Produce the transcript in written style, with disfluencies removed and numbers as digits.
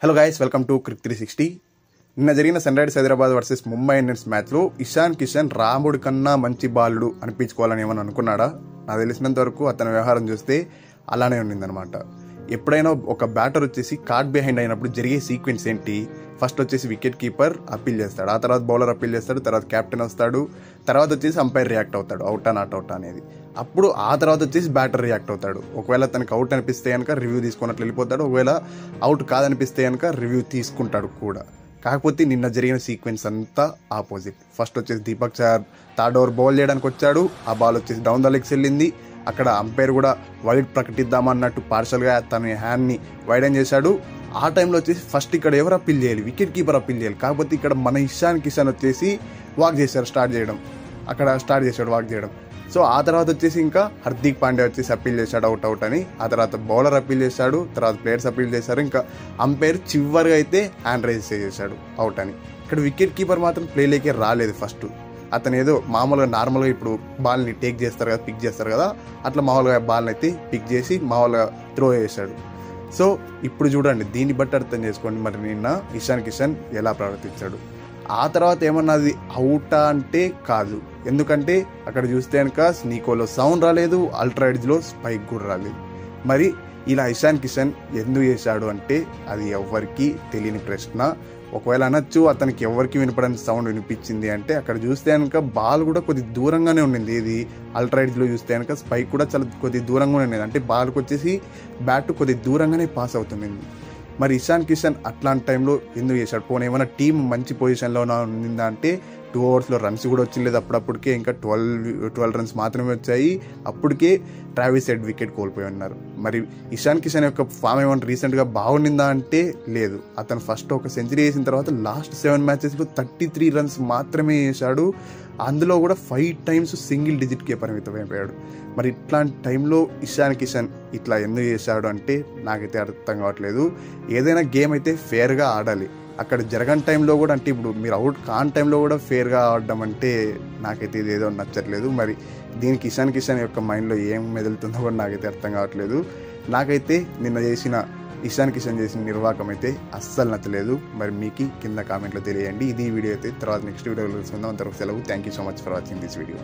Hello guys, welcome to Crick 360. నిన్న జరిగిన Sunrisers Hyderabad versus Mumbai Indians మ్యాచ్లో ఇషాన్ కిషన్ రాముడి కన్నా మంచి బాలుడు అనిపించుకోవాలని ఏమని అనుకున్నాడా? నాకు తెలిసినంత వరకు అతని వ్యవహారం చూస్తే అలానే ఉండిందనమాట. ఎప్పుడైనా ఒక బ్యాటర్ వచ్చేసి కార్డ్ బిహైండ్ అయినప్పుడు జరిగే సీక్వెన్స్ ఏంటి? ఫస్ట్ వచ్చేసి వికెట్ కీపర్ అప్పీల్ చేస్తాడు, ఆ తర్వాత బౌలర్ అప్పీల్ చేస్తాడు, తర్వాత కెప్టెన్ వస్తాడు, తర్వాత వచ్చేసి అంపైర్ రియాక్ట్ అవుతాడు అవుటా నాట్ అవుట్ అనేది. అప్పుడు ఆ తర్వాత వచ్చేసి బ్యాటర్ రియాక్ట్ అవుతాడు. ఒకవేళ తనకి అవుట్ అనిపిస్తే కనుక రివ్యూ తీసుకున్నట్లు వెళ్ళిపోతాడు, ఒకవేళ అవుట్ కాదనిపిస్తే కనుక రివ్యూ తీసుకుంటాడు కూడా. కాకపోతే నిన్న జరిగిన సీక్వెన్స్ అంతా ఆపోజిట్. ఫస్ట్ వచ్చేసి Deepak Chahar third over bowl చేయడానికి వచ్చాడు, ఆ బాల్ వచ్చేసి డౌన్ ద లెగ్స్ వెళ్ళింది. అక్కడ అంపైర్ కూడా వైడ్ ప్రకటిద్దామన్నట్టు పార్షల్గా తన హ్యాండ్ని వైడెన్ చేశాడు. ఆ టైంలో వచ్చేసి ఫస్ట్ ఇక్కడ ఎవరు అప్పీల్ చేయాలి? వికెట్ కీపర్ అప్పీల్ చేయాలి. కాకపోతే ఇక్కడ మన ఇషాన్ కిషన్ వచ్చేసి వాక్ చేశారు, స్టార్ట్ చేశాడు వాక్ చేయడం. సో ఆ తర్వాత వచ్చేసి ఇంకా హార్దిక్ పాండ్యా వచ్చేసి అప్పీల్ చేశాడు అవుట్ అని. ఆ తర్వాత బౌలర్ అప్పీల్ చేశాడు, తర్వాత ప్లేయర్స్ అప్పీల్ చేశారు, ఇంకా అంపైర్ చివరిగా అయితే హ్యాండ్ రైజ్ చేశాడు అవుట్ అని. ఇక్కడ వికెట్ కీపర్ మాత్రం ప్లేలోకే రాలేదు. ఫస్ట్ అతను ఏదో నార్మల్గా ఇప్పుడు బాల్ని టేక్ చేస్తారు కదా, పిక్ చేస్తారు కదా, అట్లా మామూలుగా బాల్ని అయితే పిక్ చేసి మామూలుగా త్రో చేశాడు. సో ఇప్పుడు చూడండి, దీన్ని బట్టి అర్థం చేసుకోండి మరి నిన్న ఇషాన్ కిషన్ ఎలా ప్రవర్తించాడు. ఆ తర్వాత ఏమన్నది అవుటా అంటే కాదు, ఎందుకంటే అక్కడ చూస్తే కనుక స్నీకోలో సౌండ్ రాలేదు, అల్ట్రా ఎడ్జ్లో స్పైక్ కూడా రాలేదు. మరి ఇలా ఇషాన్ కిషన్ ఎందుకు చేశాడు అంటే అది ఎవ్వరికి తెలియని ప్రశ్న. ఒకవేళ అనొచ్చు అతనికి ఎవరికి వినపడని సౌండ్ వినిపించింది అంటే, అక్కడ చూస్తే కనుక బాల్ కూడా కొద్ది దూరంగానే ఉండింది. ఇది అల్ట్రా ఎడ్జ్లో చూస్తే కనుక స్పైక్ కూడా చాలా కొద్ది దూరంగానే ఉండేది, అంటే బాల్కి వచ్చేసి బ్యాట్ కొద్ది దూరంగానే పాస్ అవుతుంది. మరి ఇషాన్ కిషన్ అట్లాంటి టైంలో ఎందుకు చేశాడు? పోనీ ఏమైనా టీం మంచి పొజిషన్లో ఉండిందా అంటే 2 ఓవర్స్లో రన్స్ కూడా వచ్చింది. అప్పుడప్పటికే ఇంకా 12 రన్స్ మాత్రమే వచ్చాయి. అప్పటికే ట్రావిస్ హెడ్ వికెట్ కోల్పోయి ఉన్నారు. మరి ఇషాన్ కిషన్ యొక్క ఫామ్ ఏమైనా రీసెంట్గా బాగుండిందా అంటే లేదు. అతను ఫస్ట్ ఒక సెంచరీ వేసిన తర్వాత లాస్ట్ 7 మ్యాచెస్లో 33 రన్స్ మాత్రమే వేశాడు. అందులో కూడా 5 టైమ్స్ సింగిల్ డిజిట్కే పరిమితమైపోయాడు. మరి ఇట్లాంటి టైంలో ఇషాన్ కిషన్ ఇట్లా ఎందుకు చేశాడు అంటే నాకైతే అర్థం కావట్లేదు. ఏదైనా గేమ్ అయితే ఫేర్గా ఆడాలి. అక్కడ జరగని టైంలో కూడా, అంటే ఇప్పుడు మీరు అవుట్ కాని టైంలో కూడా ఫేర్గా ఆడడం అంటే నాకైతే ఇది ఏదో నచ్చట్లేదు. మరి దీనికి ఇషాన్ కిషన్ యొక్క మైండ్లో ఏం మెదులుతుందో కూడా నాకైతే అర్థం కావట్లేదు. నాకైతే నిన్న ఇషాన్ కిషన్ చేసిన నిర్వాహకం అయితే అస్సలు నచ్చలేదు. మరి మీకు కింద కామెంట్లో తెలియండి. ఇది వీడియో అయితే తర్వాత నెక్స్ట్ వీడియోలో తెలుసుకుందాం. అంతవరకు సెలవు. Thank you so much for watching this video.